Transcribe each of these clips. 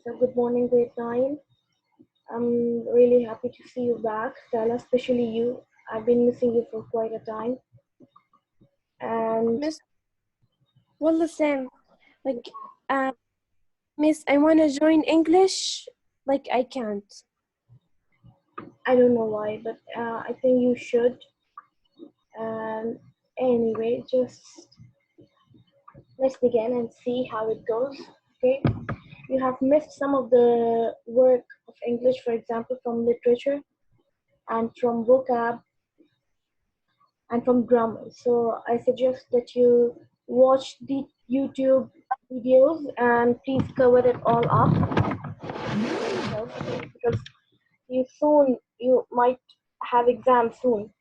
So good morning, grade 9. I'm really happy to see you back, Stella, especially you. I've been missing you for quite a time. And Miss, والله same. Like, Miss, I want to join English. Like, I can't. I don't know why, but I think you should. And anyway, just let's begin and see how it goes. Okay, you have missed some of the work of English, for example, from literature and from vocab and from grammar. So I suggest that you watch the YouTube videos and please cover it all up because you might have exams soon.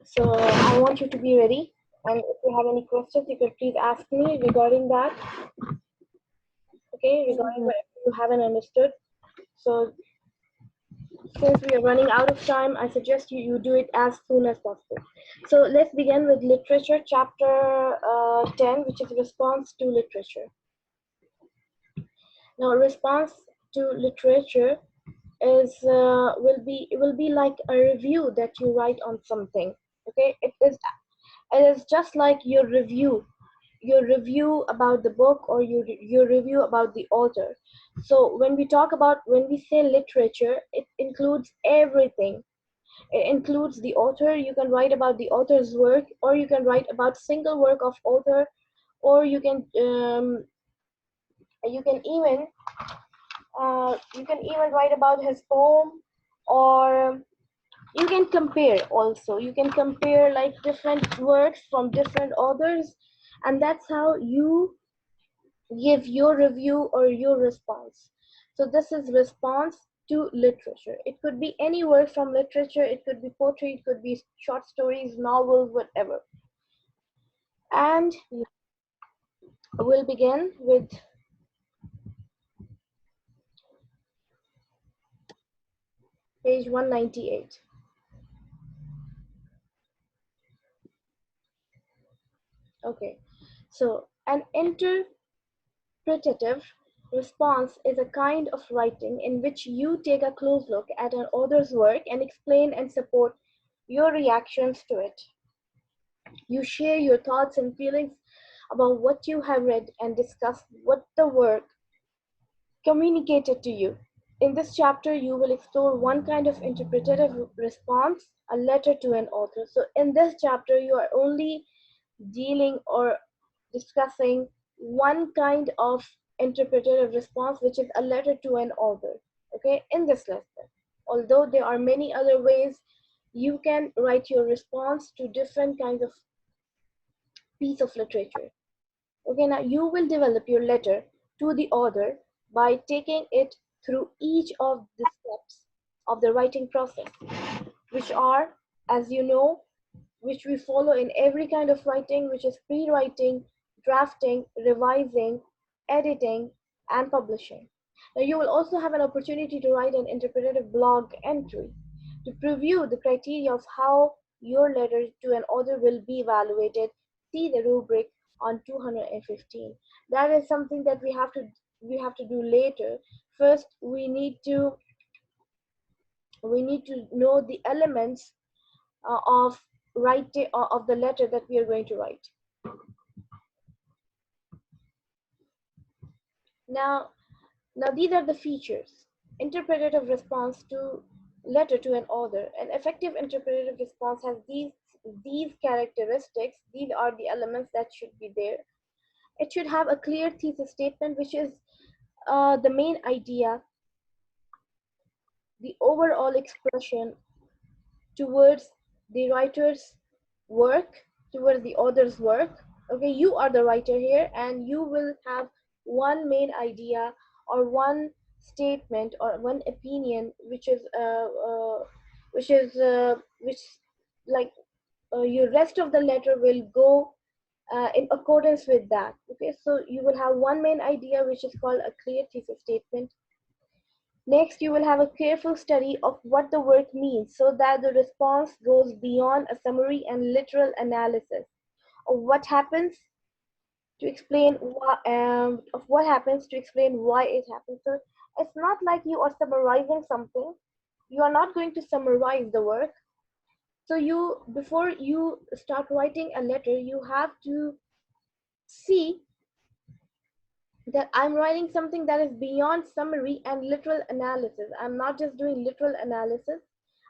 So I want you to be ready. And if you have any questions, you could please ask me regarding that. Okay, regarding what you haven't understood. So since we are running out of time, I suggest you do it as soon as possible. So let's begin with literature, chapter 10, which is response to literature. Now, response to literature will be like a review that you write on something. Okay, it is just like your review about the book or your review about the author. So when we say literature, it includes everything. It includes the author. You can write about the author's work, or you can write about single work of author, or you can even write about his poem, or you can compare also. You can compare like different works from different authors, and that's how you give your review or your response. So this is response to literature. It could be any work from literature, it could be poetry, it could be short stories, novels, whatever. And we'll begin with page 198. Okay, so an interpretative response is a kind of writing in which you take a close look at an author's work and explain and support your reactions to it. You share your thoughts and feelings about what you have read and discuss what the work communicated to you. In this chapter, you will explore one kind of interpretative response, a letter to an author. So, in this chapter, you are only dealing or discussing one kind of interpretative response, which is a letter to an author. Okay, in this lesson, although there are many other ways you can write your response to different kinds of piece of literature. Okay, now you will develop your letter to the author by taking it through each of the steps of the writing process, which are, as you know, which we follow in every kind of writing, which is pre-writing, drafting, revising, editing, and publishing. Now, you will also have an opportunity to write an interpretative blog entry to preview the criteria of how your letter to an author will be evaluated. See the rubric on 215. That is something that we have to do later. First, we need to know the elements of writing of the letter that we are going to write. Now, these are the features. Interpretative response to letter to an author. An effective interpretative response has these characteristics. These are the elements that should be there. It should have a clear thesis statement, which is the main idea, the overall expression towards the writer's work, towards the author's work. Okay, you are the writer here, and you will have one main idea or one statement or one opinion, which like your rest of the letter will go in accordance with that. Okay, so you will have one main idea, which is called a clear thesis statement. Next, you will have a careful study of what the work means so that the response goes beyond a summary and literal analysis of what happens to explain of what happens, to explain why it happens. So it's not like you are summarizing something. You are not going to summarize the work. So you, before you start writing a letter, you have to see that I'm writing something that is beyond summary and literal analysis. I'm not just doing literal analysis.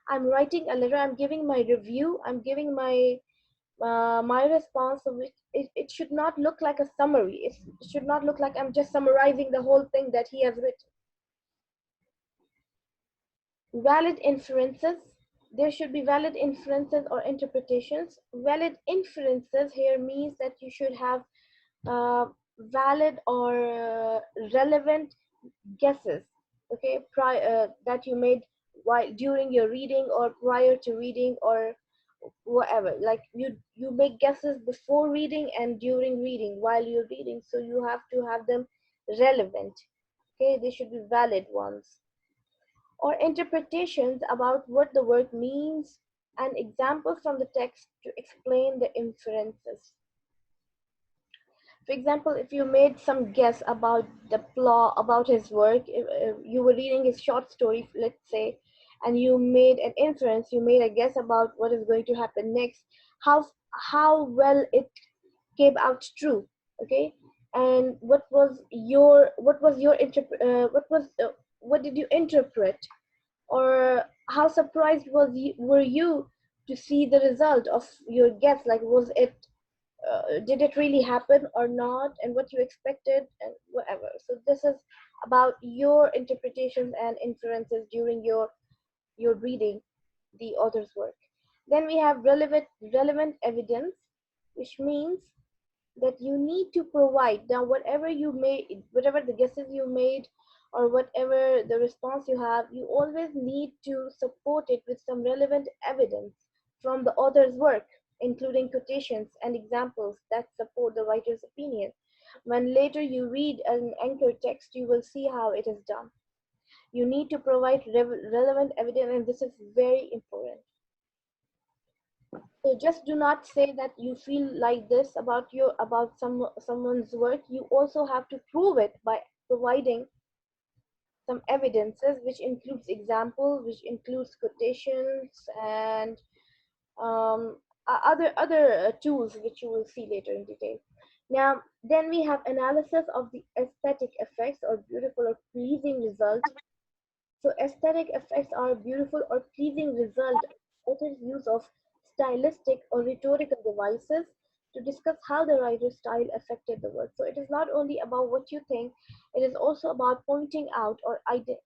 I'm writing a letter. I'm giving my review. I'm giving my response, of which it should not look like a summary. It should not look like I'm just summarizing the whole thing that he has written. Valid inferences. There should be valid inferences or interpretations. Valid inferences here means that you should have valid or relevant guesses, okay, that you made while during your reading or prior to reading or whatever. Like you make guesses before reading and during reading, while you're reading, so you have to have them relevant. Okay, they should be valid ones. Or interpretations about what the word means and examples from the text to explain the inferences. For example, if you made some guess about the plot, about his work, if you were reading his short story, let's say, and you made an inference, you made a guess about what is going to happen next, how well it came out true, okay? And what did you interpret, or how surprised were you to see the result of your guess? Like, was it did it really happen or not, and what you expected and whatever. So this is about your interpretations and inferences during your reading the author's work. Then we have relevant evidence, which means that you need to provide. Now whatever you made, whatever the guesses you made, or whatever the response you have, you always need to support it with some relevant evidence from the author's work, including quotations and examples that support the writer's opinion. When later you read an anchor text, you will see how it is done. You need to provide relevant evidence, and this is very important. So just do not say that you feel like this about someone's work. You also have to prove it by providing some evidences, which includes examples, which includes quotations, and other tools which you will see later in detail. Now, then we have analysis of the aesthetic effects or beautiful or pleasing result. So aesthetic effects are a beautiful or pleasing result of author's use of stylistic or rhetorical devices to discuss how the writer's style affected the work. So it is not only about what you think, it is also about pointing out or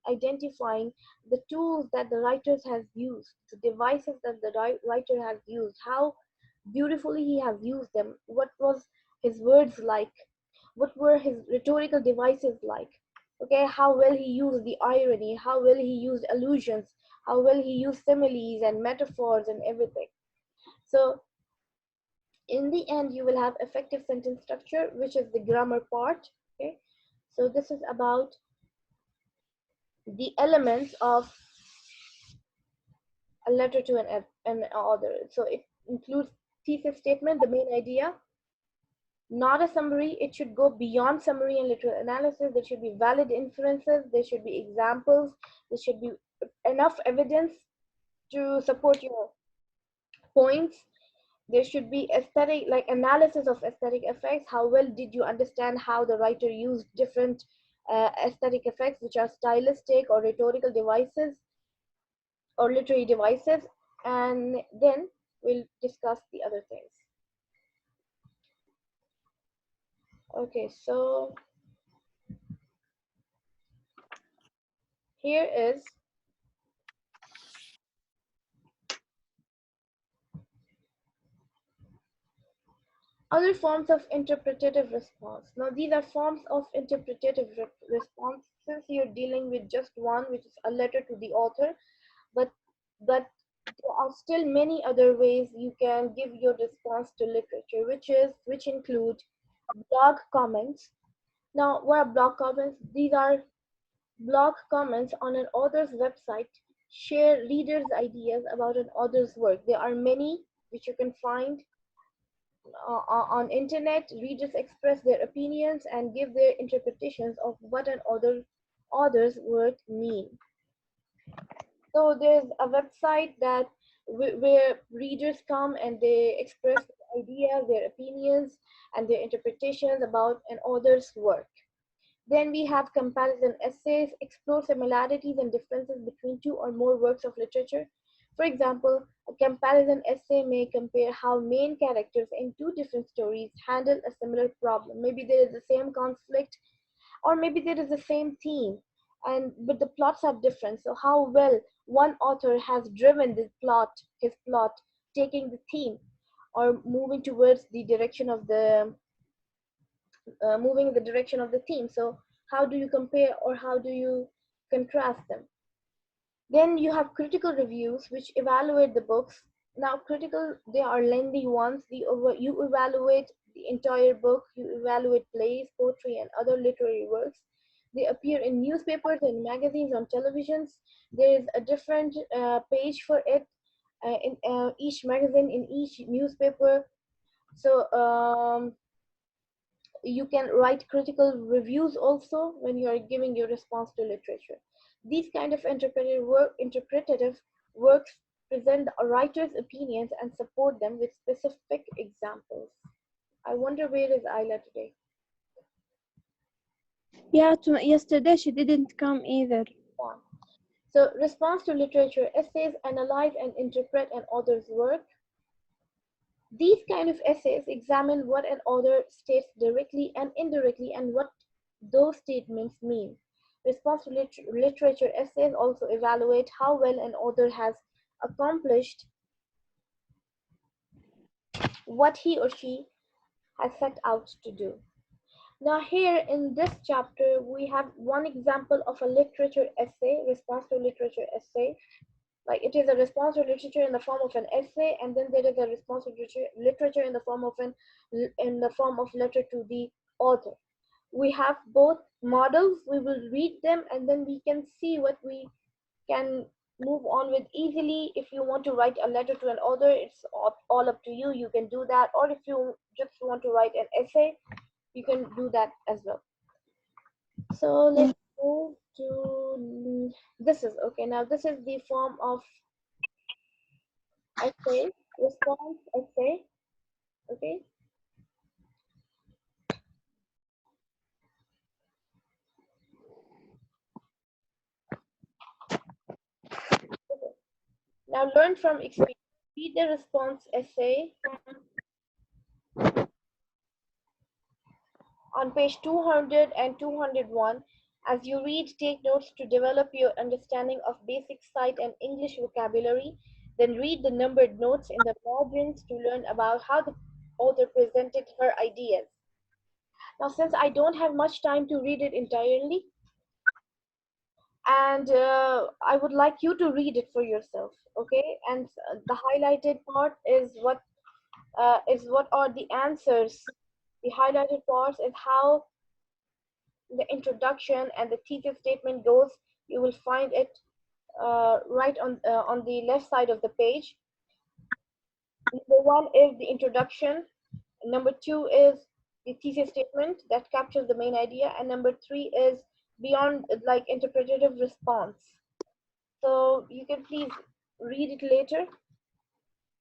identifying the tools that the writer has used, the devices that the writer has used, how beautifully he has used them, what was his words like, what were his rhetorical devices like, okay, how well he used the irony, how well he used allusions, how well he used similes and metaphors and everything. So in the end, you will have effective sentence structure, which is the grammar part. Okay, so this is about the elements of a letter to an author. So it includes thesis statement, the main idea, not a summary. It should go beyond summary and literal analysis. There should be valid inferences. There should be examples. There should be enough evidence to support your points. There should be aesthetic, like analysis of aesthetic effects. How well did you understand how the writer used different aesthetic effects, which are stylistic or rhetorical devices or literary devices? And then we'll discuss the other things. Okay, so here is other forms of interpretative response. Now, these are forms of interpretative response. Since you're dealing with just one, which is a letter to the author, but there are still many other ways you can give your response to literature, which include blog comments. Now, what are blog comments? These are blog comments on an author's website. Share readers' ideas about an author's work. There are many which you can find on internet, readers express their opinions and give their interpretations of what an author's work mean. So there's a website that where readers come and they express their ideas, their opinions, and their interpretations about an author's work. Then we have comparison essays, explore similarities and differences between two or more works of literature. For example, a comparison essay may compare how main characters in two different stories handle a similar problem. Maybe there is the same conflict, or maybe there is the same theme, and but the plots are different. So how well one author has driven his plot, taking the theme or moving in the direction of the theme. So how do you compare or how do you contrast them? Then you have critical reviews, which evaluate the books. Now, they are lengthy ones. You evaluate the entire book, you evaluate plays, poetry, and other literary works. They appear in newspapers and magazines, on televisions. There is a different page for it in each magazine, in each newspaper. So you can write critical reviews also when you are giving your response to literature. These kind of interpretative works present a writer's opinions and support them with specific examples. I wonder where is Ayla today? Yeah, yesterday she didn't come either. One. So response to literature essays analyze and interpret an author's work. These kind of essays examine what an author states directly and indirectly and what those statements mean. Response to literature essays also evaluate how well an author has accomplished what he or she has set out to do. Now here in this chapter, we have one example of a literature essay, response to literature essay. Like it is a response to literature in the form of an essay, and then there is a response to literature in the form of letter to the author. We have both models. We will read them, and then we can see what we can move on with easily. If you want to write a letter to an author, it's all up to you. You can do that, or if you just want to write an essay, you can do that as well. So let's go to this is okay. Now this is the form of essay, response essay. Okay. Now learn from experience. Read the response essay on page 200 and 201. As you read, take notes to develop your understanding of basic sight and English vocabulary. Then read the numbered notes in the margins to learn about how the author presented her ideas. Now, since I don't have much time to read it entirely, and I would like you to read it for yourself, okay? And the highlighted part is what are the answers. The highlighted parts is how the introduction and the thesis statement goes. You will find it right on the left side of the page. Number one is the introduction. Number two is the thesis statement that captures the main idea, and number three is beyond like interpretative response. So you can please read it later.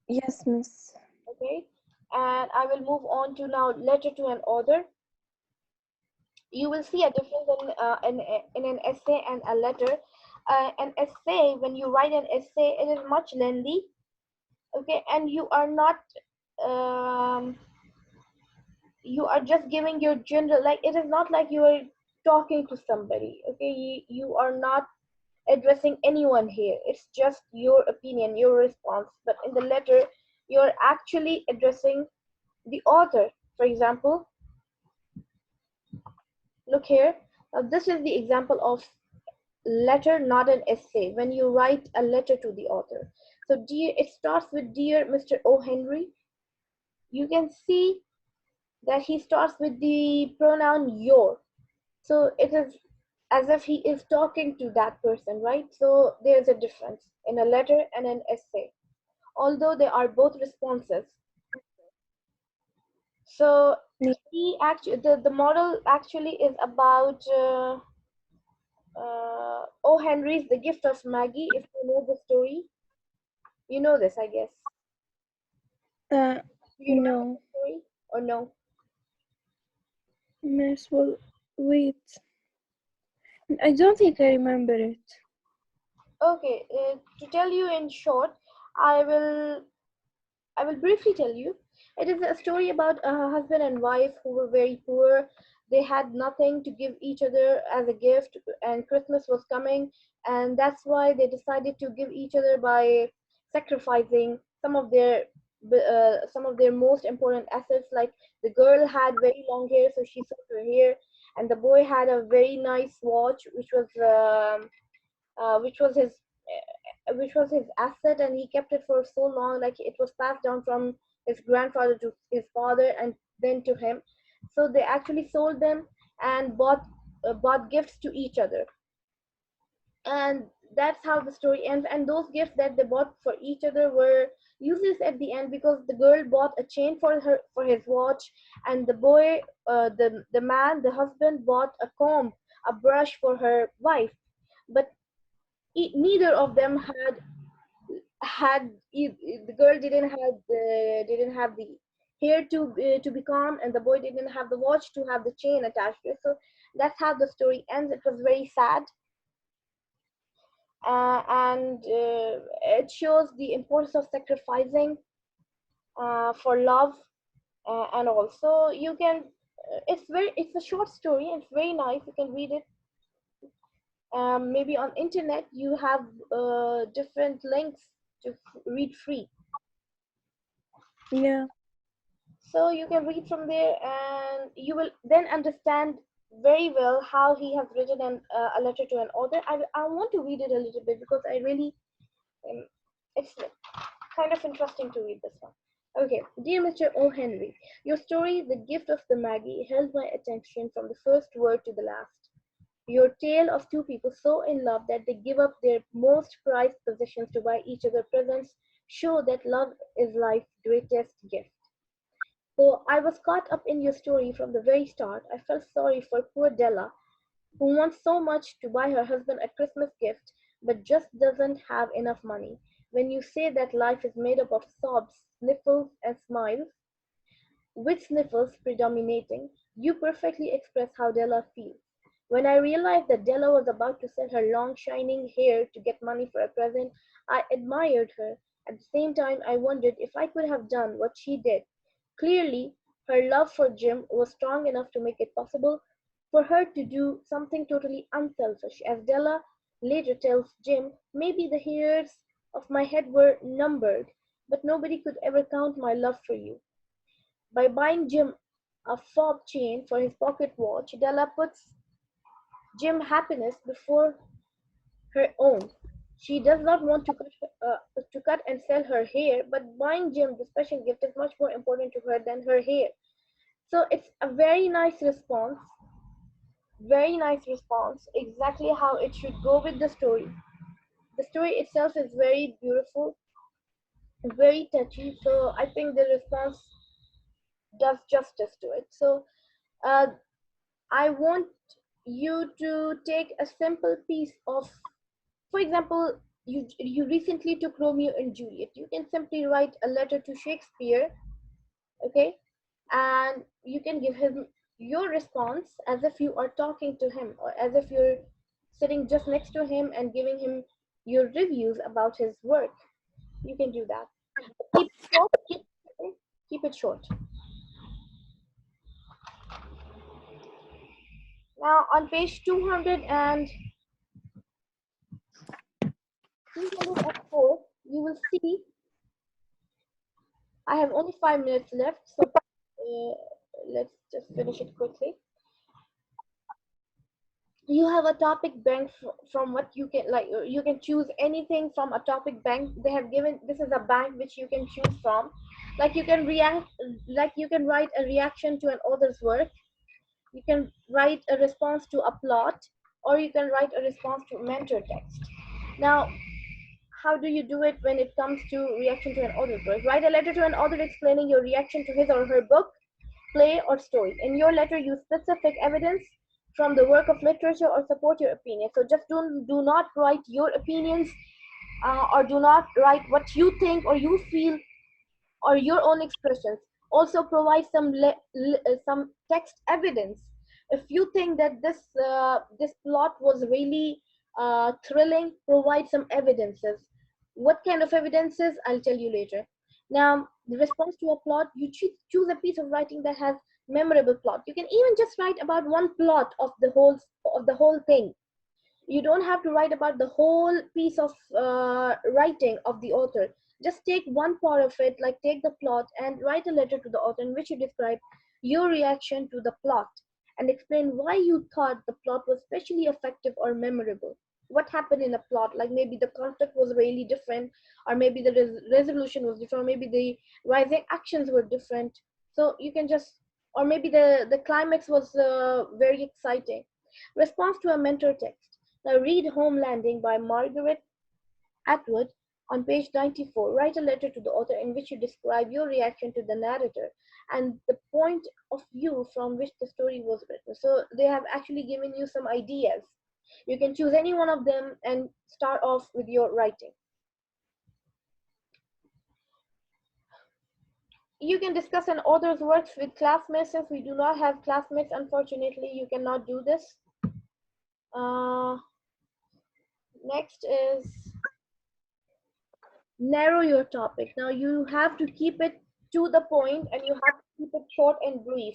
Yes, miss. Okay, and I will move on to now letter to an author. You will see a difference in an essay and a letter. An essay, when you write an essay, it is much lengthy, okay, and you are just giving your general, like it is not like you are talking to somebody, okay, you are not addressing anyone here. It's just your opinion, your response. But in the letter, you're actually addressing the author. For example, look here. Now, this is the example of letter, not an essay. When you write a letter to the author, so dear, it starts with dear Mr. O. Henry. You can see that he starts with the pronoun your. So it is as if he is talking to that person, right? So there's a difference in a letter and an essay. Although they are both responses, So Yeah. the model actually is about O. Henry's The Gift of Maggie. If you know the story, you know this, I guess. Uh, Do you remember no. the story or no? Miss, well, wait. I don't think I remember it. Okay, to tell you in short, I will I will briefly tell you. It is a story about a husband and wife who were very poor. They had nothing to give each other as a gift, and Christmas was coming, and that's why they decided to give each other by sacrificing some of their most important assets. Like the girl had very long hair, so she sold her hair, and the boy had a very nice watch, which was his asset, and he kept it for so long, like it was passed down from his grandfather to his father and then to him. So they actually sold them and bought gifts to each other, and that's how the story ends. And those gifts that they bought for each other were useless at the end, because the girl bought a chain for his watch, and the boy, the husband, bought a comb, a brush for her wife. But neither of them the girl didn't have the hair to be calm, and the boy didn't have the watch to have the chain attached to it. So that's how the story ends. It was very sad, and it shows the importance of sacrificing for love, and also you can it's a short story. It's very nice. You can read it. Maybe on internet you have different links to read free, Yeah. so you can read from there, and you will then understand very well how he has written a letter to an author. I want to read it a little bit because I really um, it's kind of interesting to read this one. Okay, dear Mr. O. Henry, your story, The Gift of the Maggie, held my attention from the first word to the last. Your tale of two people so in love that they give up their most prized possessions to buy each other presents show that love is life's greatest gift. So I was caught up in your story from the very start. I felt sorry for poor Della, who wants so much to buy her husband a Christmas gift, but just doesn't have enough money. When you say that life is made up of sobs, sniffles, and smiles, with sniffles predominating, you perfectly express how Della feels. When I realized that Della was about to sell her long shining hair to get money for a present, I admired her. At the same time, I wondered if I could have done what she did. Clearly, her love for Jim was strong enough to make it possible for her to do something totally unselfish. As Della later tells Jim, maybe the hairs of my head were numbered, but nobody could ever count my love for you. By buying Jim a fob chain for his pocket watch, Della puts Jim's happiness before her own. She does not want to cut and sell her hair, but buying Jim the special gift is much more important to her than her hair. So it's a very nice response, exactly how it should go with the story. The story itself is very beautiful, very touchy, so I think the response does justice to it. So uh, I want you to take a simple piece of, for example, you recently took Romeo and Juliet. You can simply write a letter to Shakespeare, okay, and you can give him your response as if you are talking to him, or as if you're sitting just next to him and giving him your reviews about his work. You can do that. Keep it short. Okay? Keep it short. Now on page 204, you will see I have only 5 minutes left, so let's just finish it quickly. You have a topic bank from what you can, like, you can choose anything from a topic bank. They have given, this is a bank which you can choose from. Like you can write a reaction to an author's work. You can write a response to a plot, or you can write a response to mentor text. Now, how do you do it when it comes to reaction to an author's work? Write a letter to an author explaining your reaction to his or her book. play, or story. In your letter, use specific evidence from the work of literature or support your opinion. So just do not write your opinions, or do not write what you think or you feel or your own expressions. Also provide some text evidence. If you think that this plot was really thrilling, provide some evidences. What kind of evidences? I'll tell you later. Now, the response to a plot, you choose a piece of writing that has memorable plot. You can even just write about one plot of the whole thing. You don't have to write about the whole piece of writing of the author. Just take one part of it, like take the plot and write a letter to the author in which you describe your reaction to the plot and explain why you thought the plot was especially effective or memorable. What happened in a plot, like maybe the conflict was really different, or maybe the resolution was different, or maybe the rising actions were different. So you can just, or maybe the climax was very exciting. Response to a mentor text. Now read Home Landing by Margaret Atwood on page 94. Write a letter to the author in which you describe your reaction to the narrator and the point of view from which the story was written. So they have actually given you some ideas. You can choose any one of them and start off with your writing. You can discuss an author's works with classmates. If we do not have classmates, unfortunately, you cannot do this. Next is narrow your topic. Now you have to keep it to the point and you have to keep it short and brief.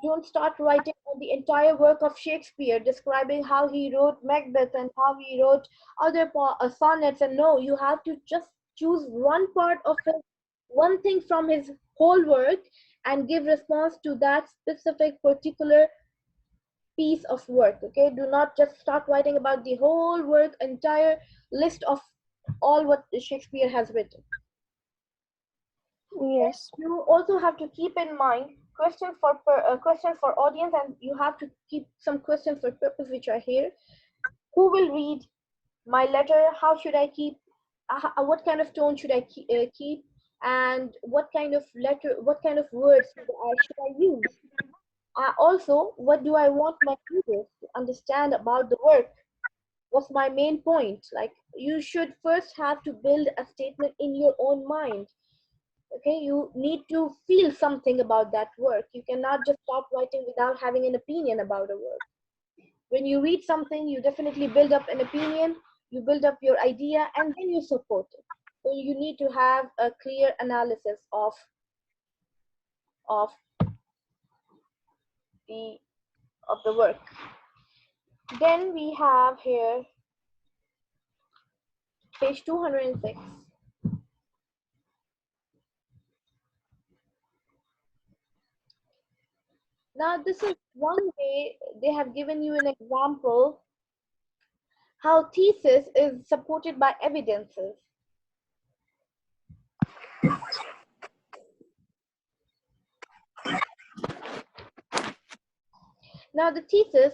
Don't start writing on the entire work of Shakespeare, describing how he wrote Macbeth and how he wrote other sonnets. And no, you have to just choose one part of it, one thing from his whole work, and give response to that specific particular piece of work. Okay, do not just start writing about the whole work, entire list of all what Shakespeare has written. Yes. You also have to keep in mind questions for audience, and you have to keep some questions for purpose which are here. Who will read my letter? How should I keep? What kind of tone should I keep? And what kind of letter? What kind of words should I use? Also, what do I want my readers to understand about the work? What's my main point? Like, you should first have to build a statement in your own mind. Okay, you need to feel something about that work. You cannot just start writing without having an opinion about a work. When you read something, you definitely build up an opinion, you build up your idea, and then you support it. So you need to have a clear analysis of the of the work. Then we have here page 206. Now this is one way they have given you an example how thesis is supported by evidences. Now the thesis,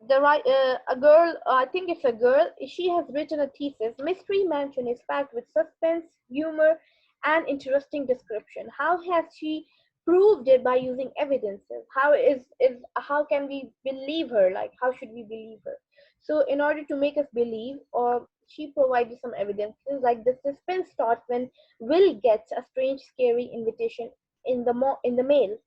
a girl, I think it's a girl, she has written a thesis. Mystery Mansion is packed with suspense, humor, and interesting description. How has she proved it? By using evidences. How can we believe her? Like, how should we believe her? So in order to make us believe, or she provided some evidences, like the suspense starts when Will gets a strange, scary invitation in the mail.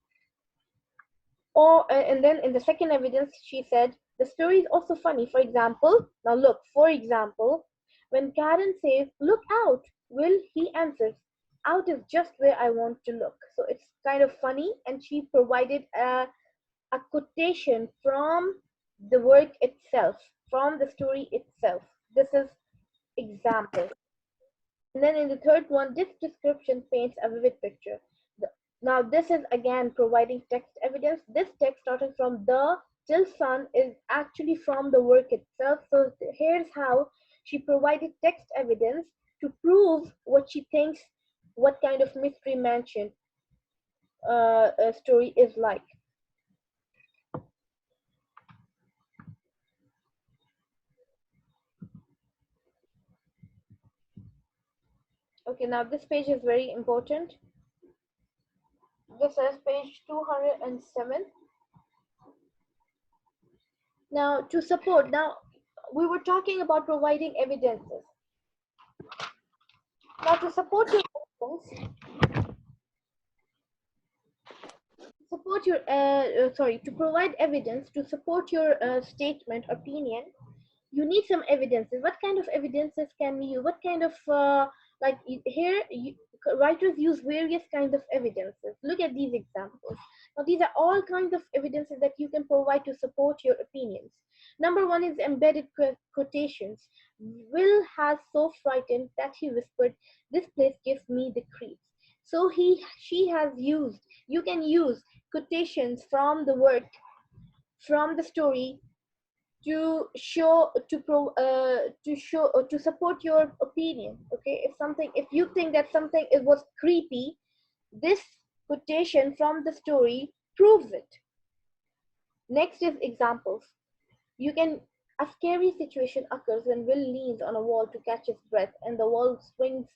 Or and then in the second evidence, she said the story is also funny. For example, now look. For example, when Karen says, "Look out," Will he answers, "Out is just where I want to look." So it's kind of funny, and she provided a quotation from the work itself, from the story itself. This is example. And then in the third one, this description paints a vivid picture. Now this is again providing text evidence. This text starting from the till sun is actually from the work itself. So here's how she provided text evidence to prove what she thinks, what kind of mystery mansion story is like. Okay, now this page is very important. This is page 207. Now, to support, now we were talking about providing evidences. Now, to support your evidence, to provide evidence to support your statement, opinion, you need some evidences. What kind of evidences can we use? What kind of here writers use various kinds of evidences. Look at these examples. Now these are all kinds of evidences that you can provide to support your opinions. Number one is embedded quotations. Will has so frightened that he whispered, "This place gives me the creeps." So she has used, you can use quotations from the work, from the story, to show, to support your opinion. Okay, if you think that something it was creepy, this quotation from the story proves it. Next is examples. You can, a scary situation occurs when Will leans on a wall to catch his breath and the wall swings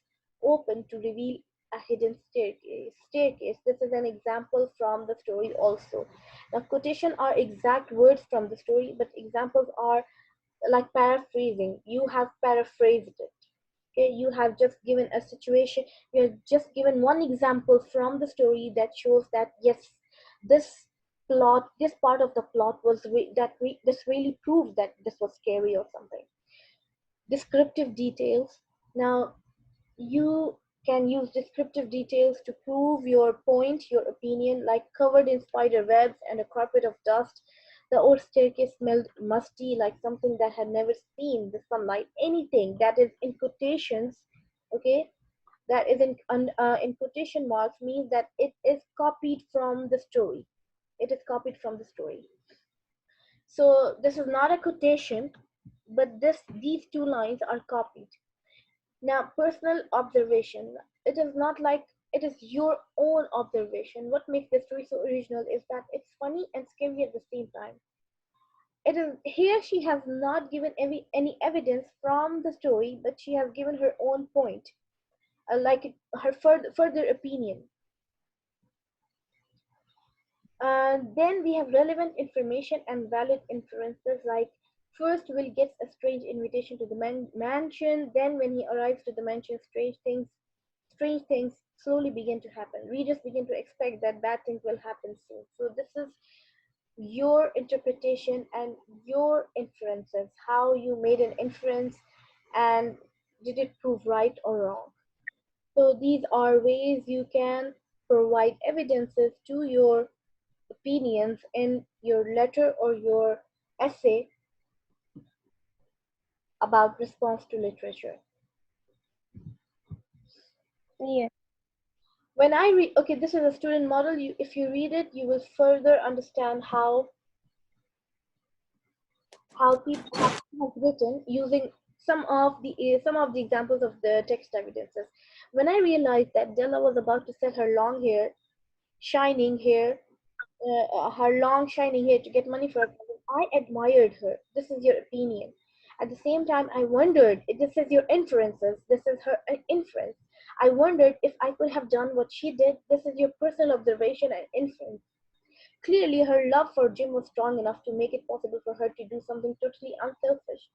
open to reveal a hidden staircase. This is an example from the story also. Now quotation are exact words from the story, but examples are like paraphrasing. You have paraphrased it. Okay, you have just given a situation, you have just given one example from the story that shows that yes, this plot, this part of the plot was this really proves that this was scary or something. Descriptive details. Now you can use descriptive details to prove your point, your opinion, like covered in spider webs and a carpet of dust. The old staircase smelled musty, like something that had never seen the sunlight. Anything that is in quotations, okay, that is in quotation marks means that it is copied from the story. It is copied from the story. So this is not a quotation, but these two lines are copied. Now, personal observation. It is not like it is your own observation. What makes this story so original is that it's funny and scary at the same time. It is here she has not given any evidence from the story, but she has given her own point, her further opinion. Then we have relevant information and valid inferences, like first Will gets a strange invitation to the mansion, then when he arrives to the mansion, strange things slowly begin to happen. Readers begin to expect that bad things will happen soon. So this is your interpretation and your inferences, how you made an inference and did it prove right or wrong. So these are ways you can provide evidences to your opinions in your letter or your essay about response to literature. Yeah. When I read, okay, this is a student model. If you read it, you will further understand how people have written using some of the examples of the text evidences. When I realized that Della was about to sell her long hair, shining hair, her long shining hair to get money for her, I admired her. This is your opinion. At the same time, I wondered, this is your inferences, this is her inference. I wondered if I could have done what she did. This is your personal observation and inference. Clearly, her love for Jim was strong enough to make it possible for her to do something totally unselfish.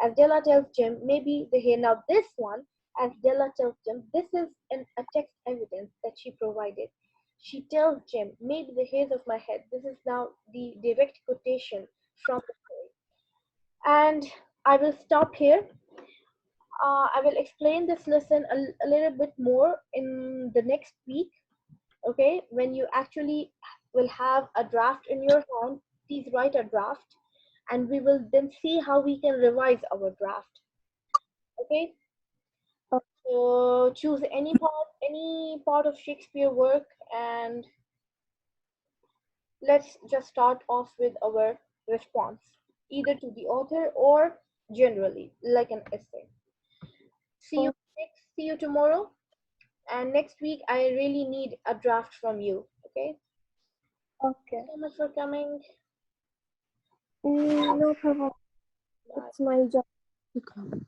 As Della tells Jim, maybe the hair. Now, this one, as Della tells Jim, this is a text evidence that she provided. She tells Jim, maybe the hairs of my head. This is now the direct quotation from the story. And I will stop here. I will explain this lesson a little bit more in the next week. Okay, when you actually will have a draft in your hand, please write a draft and we will then see how we can revise our draft. Okay, so choose any part of Shakespeare work, and let's just start off with our response, either to the author or generally like an essay. See you tomorrow, and next week I really need a draft from you. Okay, Okay. thank you so much for coming. No problem. Bye. It's my job to come.